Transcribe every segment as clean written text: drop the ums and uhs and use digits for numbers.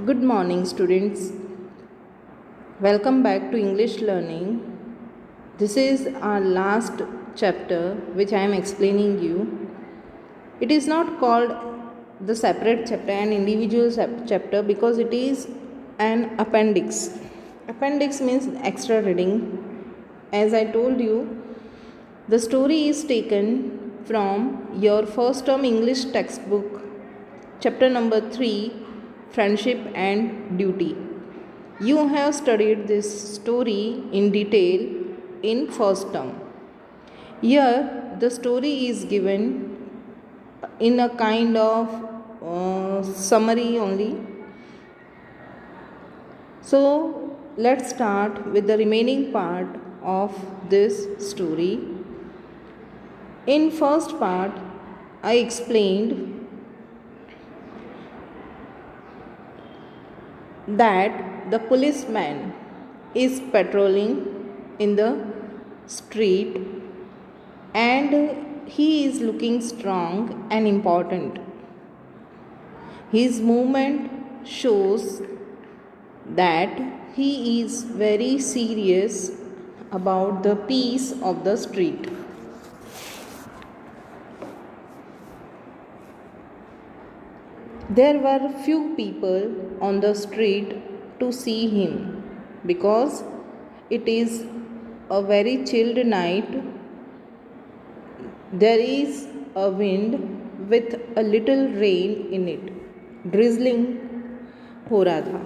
Good morning, students. Welcome back to English learning. This is our last chapter, which I am explaining you. It is not called the separate chapter, an individual chapter, because it is an appendix. Appendix means extra reading. As I told you, the story is taken from your first term English textbook, chapter number 3, Friendship and Duty. You have studied this story in detail in first term. Here, the story is given in a kind of summary only. So, let's start with the remaining part of this story. In first part, I explained that the policeman is patrolling in the street and he is looking strong and important. His movement shows that he is very serious about the peace of the street. There were few people on the street to see him because it is a very chilled night. There is a wind with a little rain in it, drizzling हो रहा था.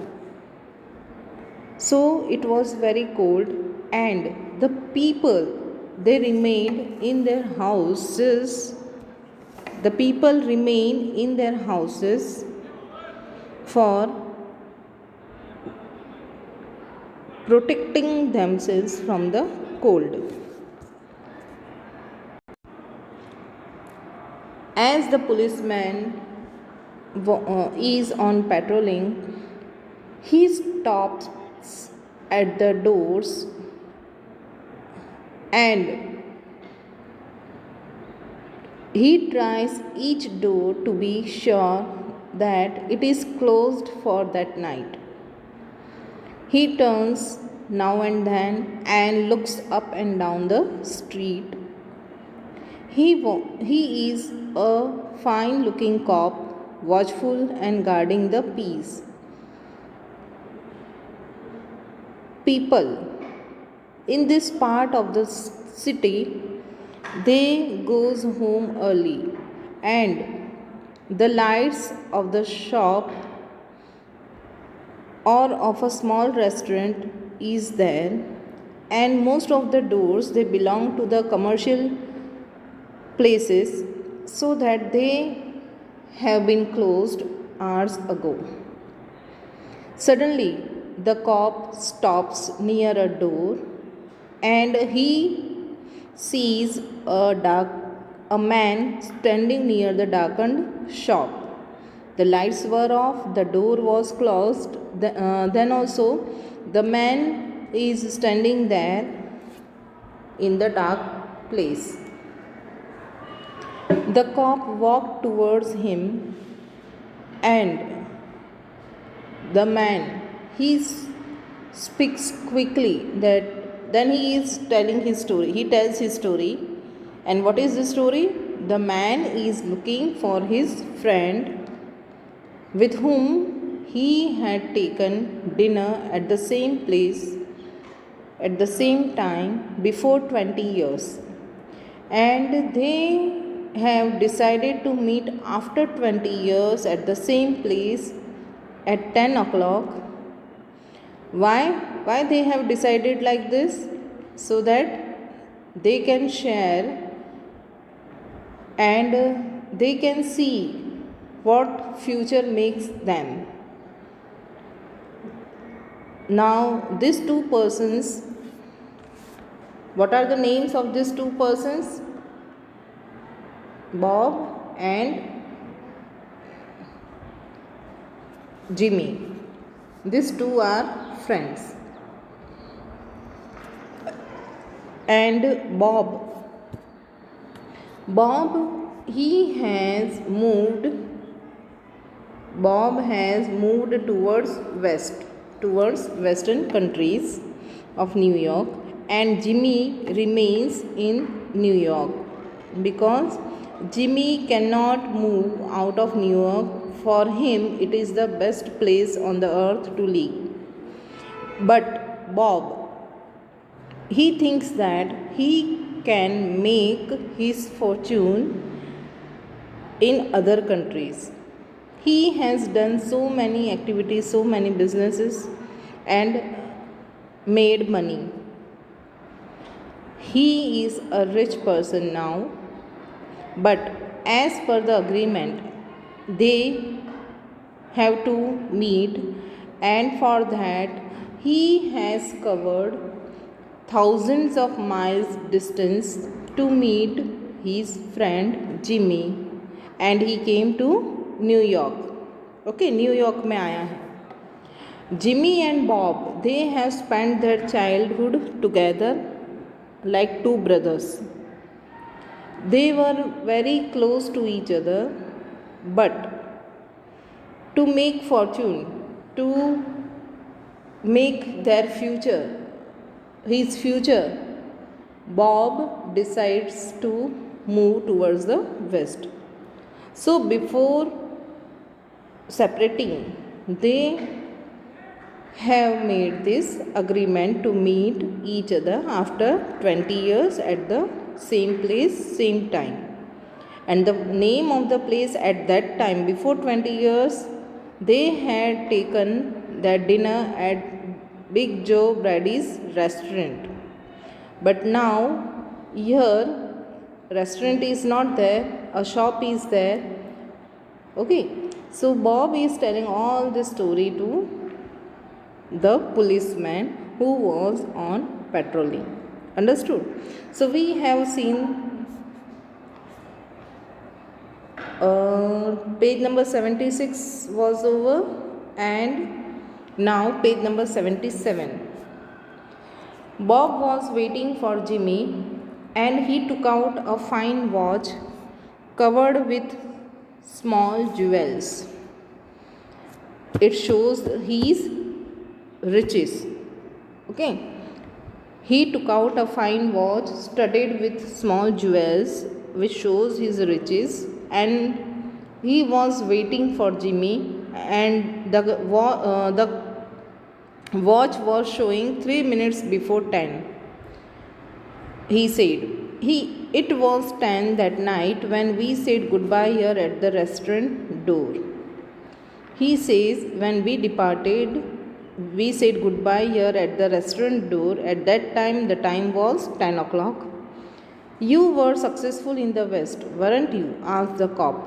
So it was very cold and the people, they remained in their houses. The people remain in their houses for protecting themselves from the cold. As the policeman is on patrolling, he stops at the doors and he tries each door to be sure that it is closed for that night. He turns now and then and looks up and down the street. He is a fine looking cop, watchful and guarding the peace. People in this part of the city, they goes home early and the lights of the shop or of a small restaurant is there, and most of the doors, they belong to the commercial places, so that they have been closed hours ago. Suddenly the cop stops near a door and he sees a man standing near the darkened shop. The lights were off, the door was closed. Then also the man is standing there in the dark place. The cop walked towards him and the man, he speaks quickly, that then he is telling his story. He tells his story. And what is the story? The man is looking for his friend with whom he had taken dinner at the same place at the same time before 20 years. And they have decided to meet after 20 years at the same place at 10 o'clock. Why they have decided like this? So that they can share and they can see what future makes them. Now, these two persons, what are the names of these two persons? Bob and Jimmy. These two are friends. And Bob, he has moved Bob has moved towards western countries of New York, and Jimmy remains in New York because Jimmy cannot move out of New York. For him it is the best place on the earth to live. But Bob, he thinks that he can make his fortune in other countries. He has done so many activities, so many businesses, and made money. He is a rich person now, but as per the agreement, they have to meet, and for that he has covered thousands of miles distance to meet his friend Jimmy, and he came to new York. Okay, New York में आया है. Jimmy and Bob, they have spend their childhood together like two brothers. They were very close to each other, but to make fortune, to make their future, his future, Bob decides to move towards the west. So before separating, they have made this agreement to meet each other after 20 years at the same place, same time. And the name of the place at that time, before 20 years, they had taken their dinner at Big Joe Brady's restaurant. But now here restaurant is not there, a shop is there. Okay, so Bob is telling all this story to the policeman who was on patrolling. Understood? So we have seen page number 76 was over, and now page number 77. Bob was waiting for Jimmy, and he took out a fine watch covered with small jewels. It shows his riches. Okay, he took out a fine watch studded with small jewels, which shows his riches, and he was waiting for Jimmy, and the watch was showing 3 minutes before 10. He said, it was 10 that night when we said goodbye here at the restaurant door. He says, when we departed, we said goodbye here at the restaurant door. At that time, the time was 10 o'clock. You were successful in the West, weren't you? Asked the cop.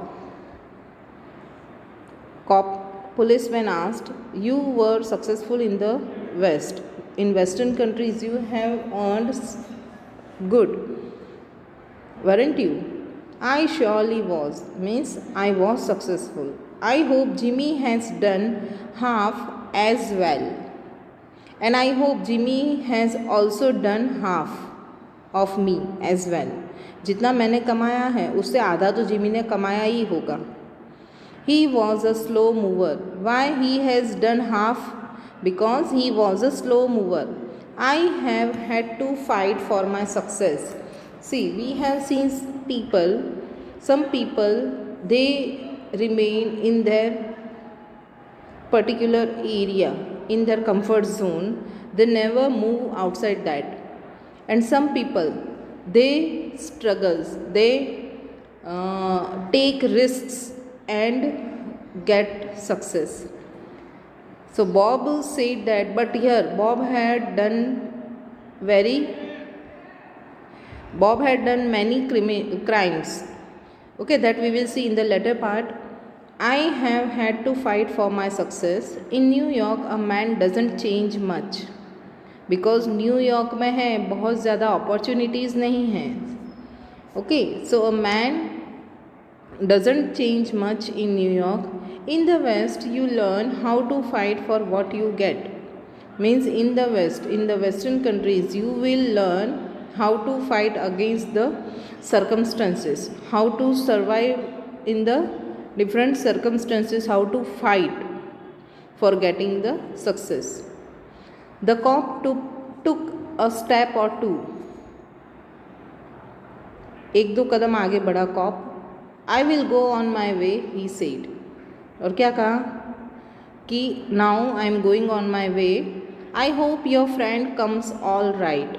Policeman asked, you were successful in the West. In Western countries, you have earned good, weren't you? I surely was, means I was successful. I hope Jimmy has done half as well, and I hope Jimmy has also done half of me as well. जितना मैंने कमाया है उससे आधा तो Jimmy ने कमाया ही होगा. He was a slow mover. Why he has done half? Because he was a slow mover. I have had to fight for my success. See, we have seen some people, they remain in their particular area, in their comfort zone. They never move outside that. And some people, they struggles, they take risks and get success. So Bob said that, but here Bob had done many crimes. Okay, that we will see in the later part. I have had to fight for my success. In New York, a man doesn't change much. Because New York में है बहुत ज़्यादा opportunities नहीं हैं. Okay, so a man doesn't change much in New York. In the West, you learn how to fight for what you get. Means in the West, in the Western countries, you will learn how to fight against the circumstances, how to survive in the different circumstances how to fight for getting the success. The cop took a step or two. एक दो कदम आगे बढ़ा corp. I will go on my way, he said. और क्या कहा कि now I am going on my way. I hope your friend comes all right.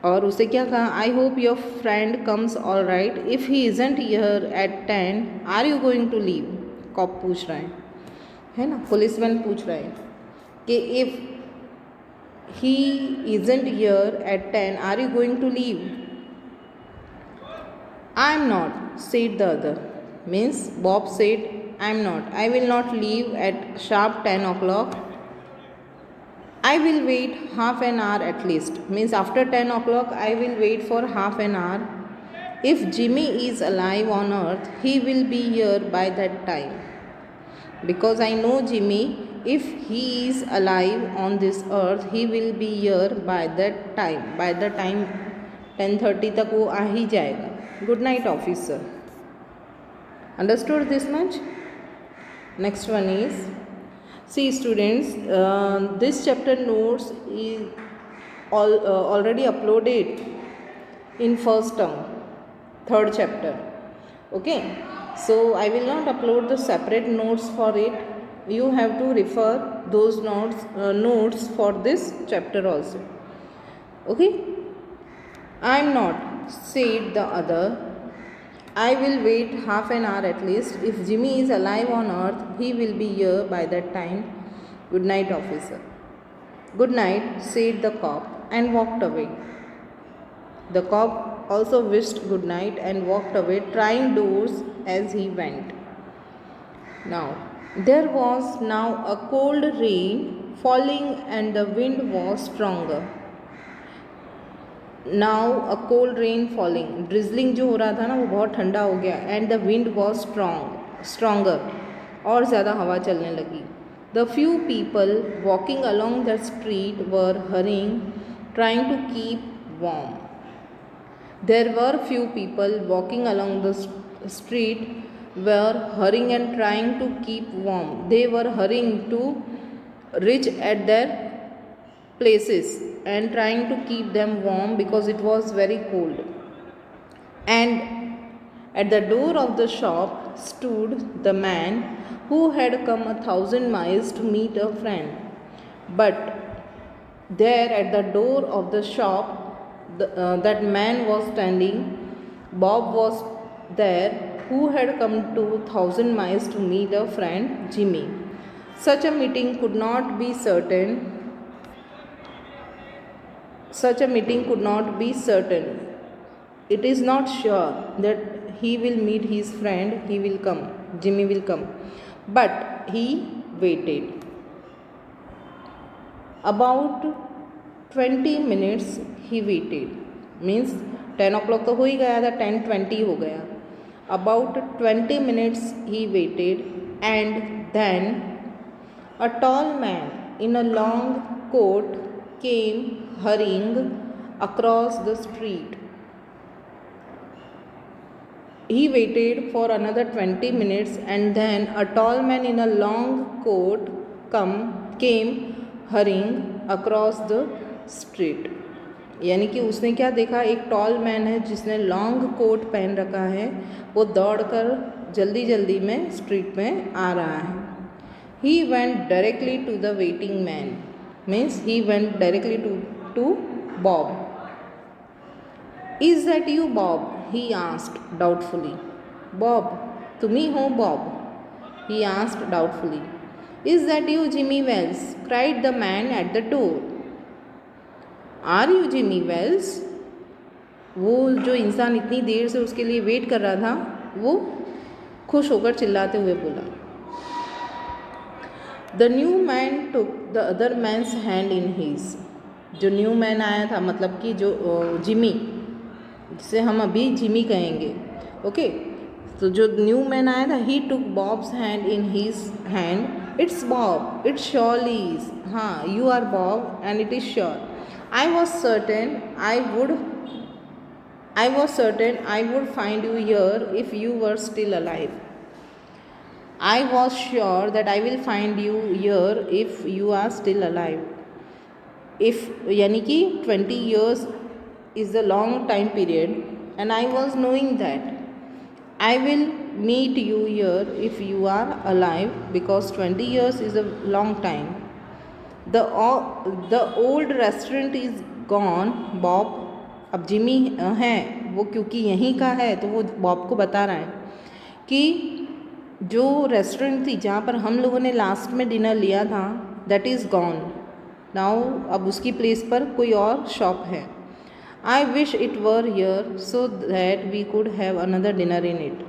और उसे क्या कहा, I hope your friend comes all right. If he isn't here at 10 are you going to leave. Cop पूछ रहा है ना, policeman पूछ रहा है कि if he isn't here at 10 are you going to leave. I am not said the other. Means Bob said I am not, I will not leave at sharp 10 o'clock. I will wait half an hour at least. Means after 10 o'clock I will wait for half an hour. If Jimmy is alive on earth, he will be here by that time. Because I know Jimmy, if he is alive on this earth, he will be here by that time. By the time 10:30 तक वो आ ही जाएगा. Good night, officer. Understood this much? Next one is, see students, this chapter notes is already uploaded in first term, third chapter. Okay, so I will not upload the separate notes for it. You have to refer those notes for this chapter also. Okay, I am not, said the other. I will wait half an hour at least. If Jimmy is alive on earth, he will be here by that time. Good night, officer. Good night, said the cop and walked away. The cop also wished good night and walked away, trying doors as he went. Now, there was now a cold rain falling and the wind was stronger. Now a cold rain falling. Drizzling जो हो रहा था ना वो बहुत ठंडा हो गया. And the wind was stronger. और ज़्यादा हवा चलने लगी. The few people walking along the street were hurrying, trying to keep warm. There were few people walking along the street were hurrying and trying to keep warm. They were hurrying to reach at their places and trying to keep them warm because it was very cold. And at the door of the shop stood the man who had come 1,000 miles to meet a friend. But there at the door of the shop that man was standing. Bob was there who had come to 1,000 miles to meet a friend, Jimmy. Such a meeting could not be certain. Such a meeting could not be certain. It is not sure that he will meet his friend, he will come, Jimmy will come. But he waited. About 20 minutes he waited. Means 10 o'clock तो हो ही गया था, 10:20 हो गया. About 20 minutes he waited, and then a tall man in a long coat came hurrying across the street. He waited for another 20 minutes and then a tall man in a long coat came hurrying across the street. यानी कि उसने क्या देखा, एक tall man है जिसने long coat पहन रखा है, वो दौड़कर जल्दी जल्दी में स्ट्रीट में आ रहा है. He went directly to the waiting man. Means he went directly to Bob. Is that you, Bob? He asked doubtfully. Bob, तुम ही हो Bob? He asked doubtfully. Is that you, Jimmy Wells? Cried the man at the door. Are you Jimmy Wells? वो जो इंसान इतनी देर से उसके लिए wait कर रहा था, वो खुश होकर चिल्लाते हुए बोला. The new man took the other man's hand in his. जो न्यू मैन आया था, मतलब कि जो जिमी, जिसे हम अभी जिमी कहेंगे. ओके, तो जो न्यू मैन आया था, he took Bob's hand in his hand. It's Bob. It surely is. हाँ, you are Bob and it is sure. I was certain I was certain I would find you here if you were still alive. I was sure that I will find you here if you are still alive. If यानी कि 20 years is a long time period and I was knowing that I will meet you here if you are alive because 20 years is a long time. The old restaurant is gone, Bob. अब Jimmy है वो क्योंकि यहीं का है तो वो Bob को बता रहा है कि जो रेस्टोरेंट थी जहाँ पर हम लोगों ने लास्ट में डिनर लिया था दैट इज़ गॉन नाउ. अब उसकी प्लेस पर कोई और शॉप है. I wish it were here so that we could have another dinner in it.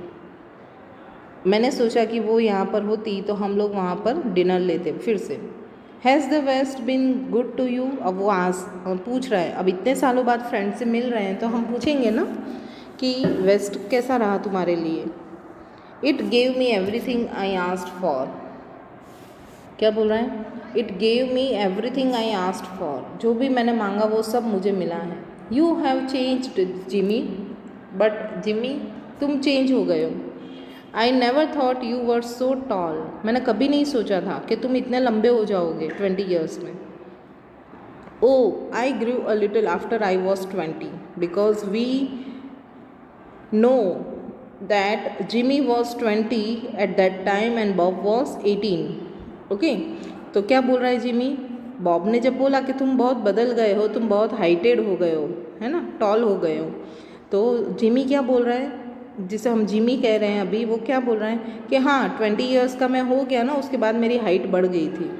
मैंने सोचा कि वो यहाँ पर होती तो हम लोग वहाँ पर डिनर लेते फिर से. Has the west been good to you. अब वो पूछ रहा है, अब इतने सालों बाद फ्रेंड से मिल रहे हैं तो हम पूछेंगे ना कि वेस्ट कैसा रहा तुम्हारे लिए. It gave me everything I asked for. क्या बोल रहे हैं? It gave me everything I asked for. जो भी मैंने मांगा वो सब मुझे मिला है. You have changed Jimmy. But Jimmy तुम चेंज हो गए हो. I never thought you were so tall. मैंने कभी नहीं सोचा था कि तुम इतने लंबे हो जाओगे 20 years में. Oh I grew a little after I was 20 because we know that Jimmy was 20 at that time and Bob was 18. Okay, तो क्या बोल रहा है जिमी? बॉब ने जब बोला कि तुम बहुत बदल गए हो, तुम बहुत हाइटेड हो गए हो, है ना, टॉल हो गए हो, तो जिमी क्या बोल रहा है, जिसे हम जिमी कह रहे हैं अभी, वो क्या बोल रहे हैं कि हाँ 20 years का मैं हो गया ना, उसके बाद मेरी हाइट बढ़ गई थी.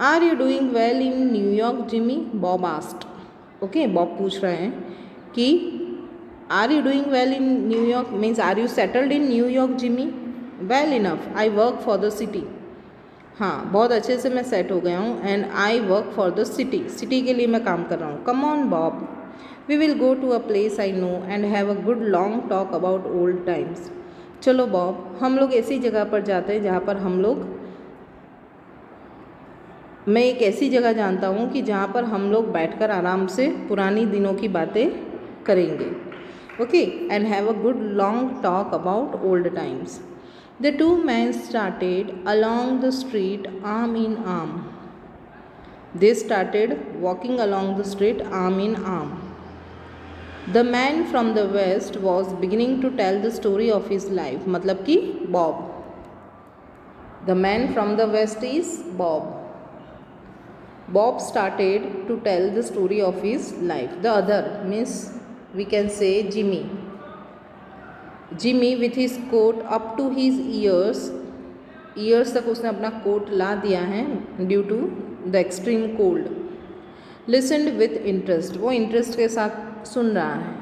Are you doing well in New York Jimmy? Bob asked. Okay, Bob पूछ रहे हैं कि are you doing well in New York means are you settled in New York Jimmy? Well enough. I work for the city. हाँ, बहुत अच्छे से मैं set हो गया हूँ. And I work for the city. City के लिए मैं काम कर रहा हूँ. Come on Bob, we will go to a place I know and have a good long talk about old times. चलो बॉब, हम लोग ऐसी जगह पर जाते हैं जहाँ पर हम लोग, मैं एक ऐसी जगह जानता हूँ कि जहाँ पर हम लोग बैठकर आराम से पुरानी दिनों की बातें करेंगे. Okay, and have a good long talk about old times. The two men started along the street arm in arm. They started walking along the street arm in arm. The man from the west was beginning to tell the story of his life. मतलब कि Bob. The man from the west is Bob. Bob started to tell the story of his life. The other means we can say Jimmy. Jimmy with his coat up to his ears तक उसने अपना coat ला दिया है due to the extreme cold. Listened with interest. वो interest के साथ सुन रहा है.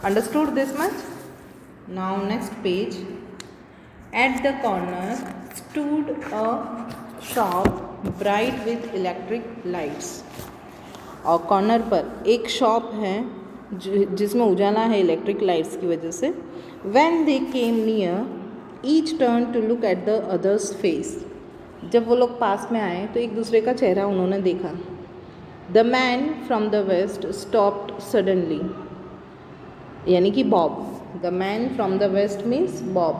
Understood this much? Now next page. At the corner stood a shop bright with electric lights. और कॉर्नर पर एक शॉप है जिसमें उजाला है इलेक्ट्रिक लाइट्स की वजह से. When they came near, each turned to look at the other's face. जब वो लोग पास में आए तो एक दूसरे का चेहरा उन्होंने देखा. The man from the west stopped suddenly. यानी कि Bob. The man from the west means Bob.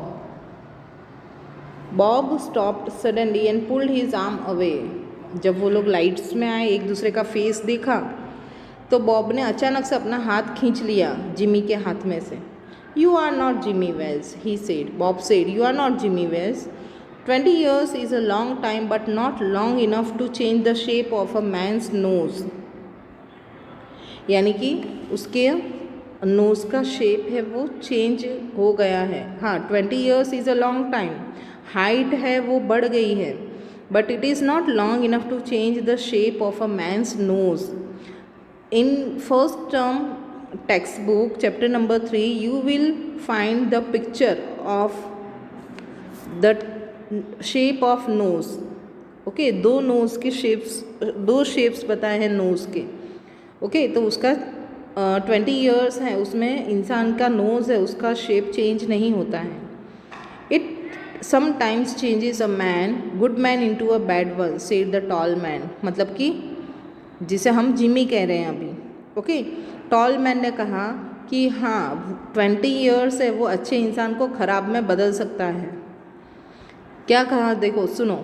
Bob stopped suddenly and pulled his arm away. जब वो लोग लाइट्स में आए, एक दूसरे का फेस देखा, तो बॉब ने अचानक से अपना हाथ खींच लिया जिमी के हाथ में से. You are not Jimmy Wells, he said. Bob said, you are not Jimmy Wells. 20 years is a long time but not long enough to change the shape of a man's nose. यानी कि उसके nose का shape है वो change हो गया है. हाँ, 20 years is a long time. Height है वो बढ़ गई है, but it is not long enough to change the shape of a man's nose. In first term textbook chapter number 3 you will find the picture of the shape of nose. Okay, दो nose के shapes, दो shapes बताए हैं nose के. Okay, तो उसका 20 years है, उसमें इंसान का नोज़ है उसका शेप चेंज नहीं होता है. It sometimes changes a man good man into a bad one, said the tall man. मतलब कि जिसे हम जिमी कह रहे हैं अभी. ओके, टॉल मैन ने कहा कि हाँ 20 ईयर्स है वो अच्छे इंसान को ख़राब में बदल सकता है। क्या कहा देखो सुनो,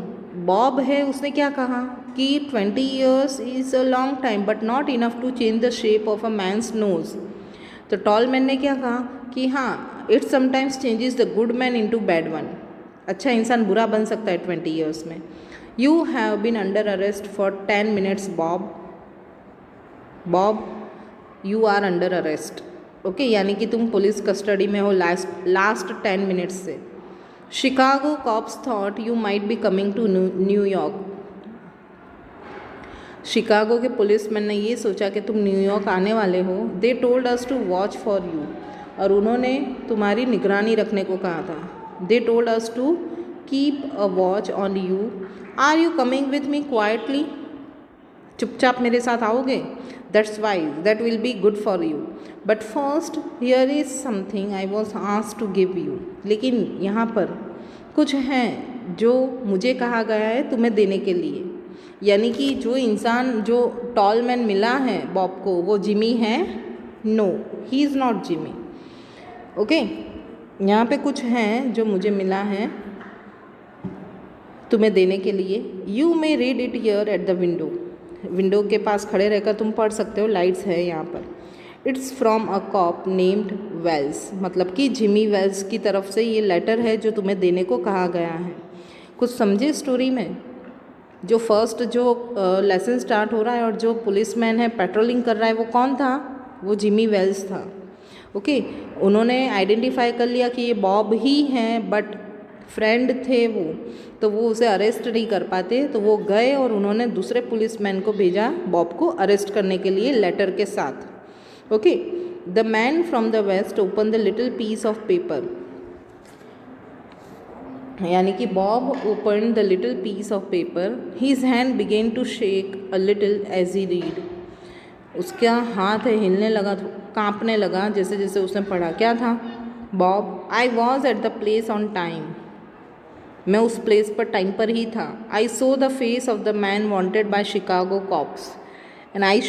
बॉब है उसने क्या कहा कि 20 years is a long time but not enough to change the shape of a man's nose. तो टॉल मैन ने क्या कहा कि हाँ it sometimes changes the good man into bad one, अच्छा इंसान बुरा बन सकता है 20 ईयर्स में। You have been under arrest for 10 minutes Bob, Bob you are under arrest. Okay, यानी कि तुम पुलिस कस्टडी में हो लास्ट 10 मिनट्स से। Chicago cops thought you might be coming to New York. Chicago के पुलिसमैन ने ये सोचा कि तुम न्यूयॉर्क आने वाले हो। They told us to watch for you, और उन्होंने तुम्हारी निगरानी रखने को कहा था। They told us to keep a watch on you. Are you coming with me quietly, चुपचाप मेरे साथ आओगे? That's why that will be good for you, but first here is something I was asked to give you. लेकिन यहाँ पर कुछ हैं जो मुझे कहा गया है तुम्हें देने के लिए। यानी कि जो इंसान जो टॉल मैन मिला है बॉब को वो जिमी है? No, he is not Jimmy. Okay, यहाँ पे कुछ हैं जो मुझे मिला है तुम्हें देने के लिए। You may read it here at the window, window के पास खड़े रहकर तुम पढ़ सकते हो, लाइट्स है यहाँ पर। It's from a cop named Wells, मतलब कि जिमी वेल्स की तरफ से ये लेटर है जो तुम्हें देने को कहा गया है। कुछ समझे स्टोरी में? जो फर्स्ट जो लेसन स्टार्ट हो रहा है और जो पुलिसमैन है पेट्रोलिंग कर रहा है वो कौन था? वो जिमी वेल्स था। ओके, उन्होंने आइडेंटिफाई कर लिया कि ये बॉब ही हैं, बट फ्रेंड थे वो, तो वो उसे अरेस्ट नहीं कर पाते, तो वो गए और उन्होंने दूसरे पुलिसमैन को भेजा बॉब को अरेस्ट करने के लिए लेटर के साथ। Okay, the man from the west open the little piece of paper, यानी कि Bob open the little piece of paper. His hand began to shake a little as he read, उसका हाथ है हिलने लगा, कांपने लगा जैसे जैसे उसने पढ़ा। क्या था? Bob, I was at the place on time, मैं उस प्लेस पर टाइम पर ही था। I saw the face of the man wanted by Chicago cops and I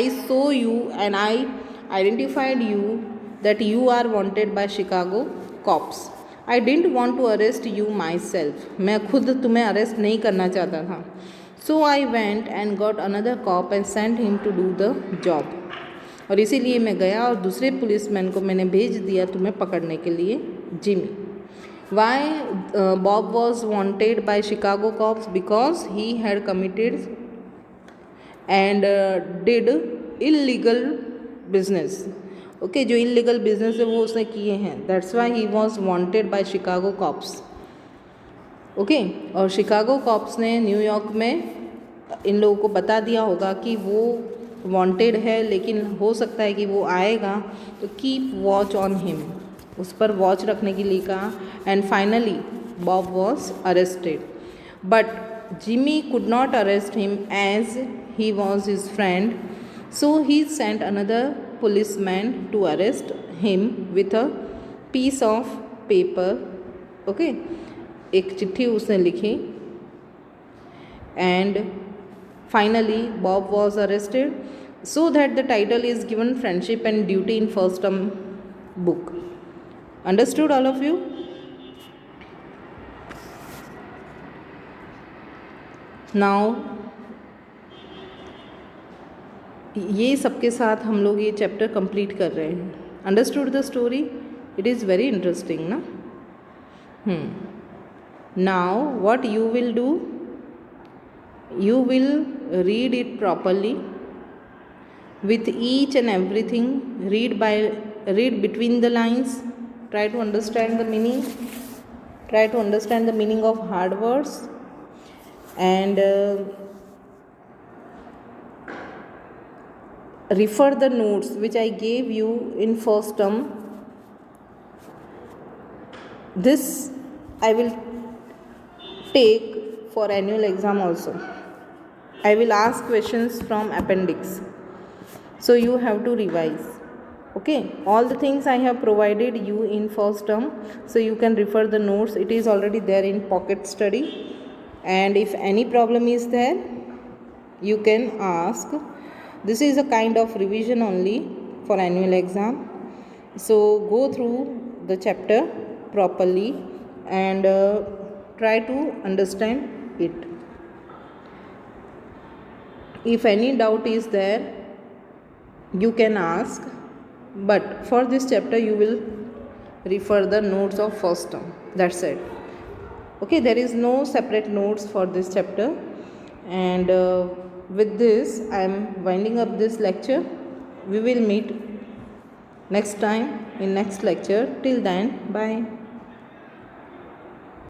saw you and I identified you that you are wanted by Chicago cops. I didn't want to arrest you myself, मैं खुद तुम्हें arrest नहीं करना चाहता था। So I went and got another cop and Saint him to do the job, और इसीलिए मैं गया और दूसरे पुलिसमैन को मैंने भेज दिया तुम्हें पकड़ने के लिए, Jimmy. Why Bob was wanted by Chicago cops? Because he had committed and did illegal business. Okay, जो इलीगल बिजनेस है वो उसने किए हैं, that's why he was wanted by Chicago cops. Okay, और शिकागो कॉप्स ने न्यूयॉर्क में इन लोगों को बता दिया होगा कि वो वांटेड है, लेकिन हो सकता है कि वो आएगा, तो कीप वॉच ऑन हिम, उस पर वॉच रखने के लिए कहा। And finally Bob was arrested, but Jimmy could not arrest him as he was his friend, so he sent another policeman to arrest him with a piece of paper. Okay, एक चिट्ठी उसने लिखी। And finally Bob was arrested, so that the title is given friendship and duty in first term book. Understood all of you? Now ये सबके साथ हम लोग ये चैप्टर कंप्लीट कर रहे हैं। Understood the story? It is very interesting ना? Now what you will do, you will read it properly with each and everything, read between the lines, try to understand the meaning of hard words, and refer the notes which I gave you in first term. This I will take for annual exam also. I will ask questions from appendix, so you have to revise. Okay, all the things I have provided you in first term, so you can refer the notes. It is already there in pocket study, and if any problem is there you can ask. This is a kind of revision only. for annual exam. So go through the chapter properly and try to understand it. If any doubt is there, you can ask, but for this chapter you will refer the notes of first term. That's it. Okay, there is no separate notes for this chapter. And with this I am winding up this lecture. We will meet next time in next lecture. Till then, bye.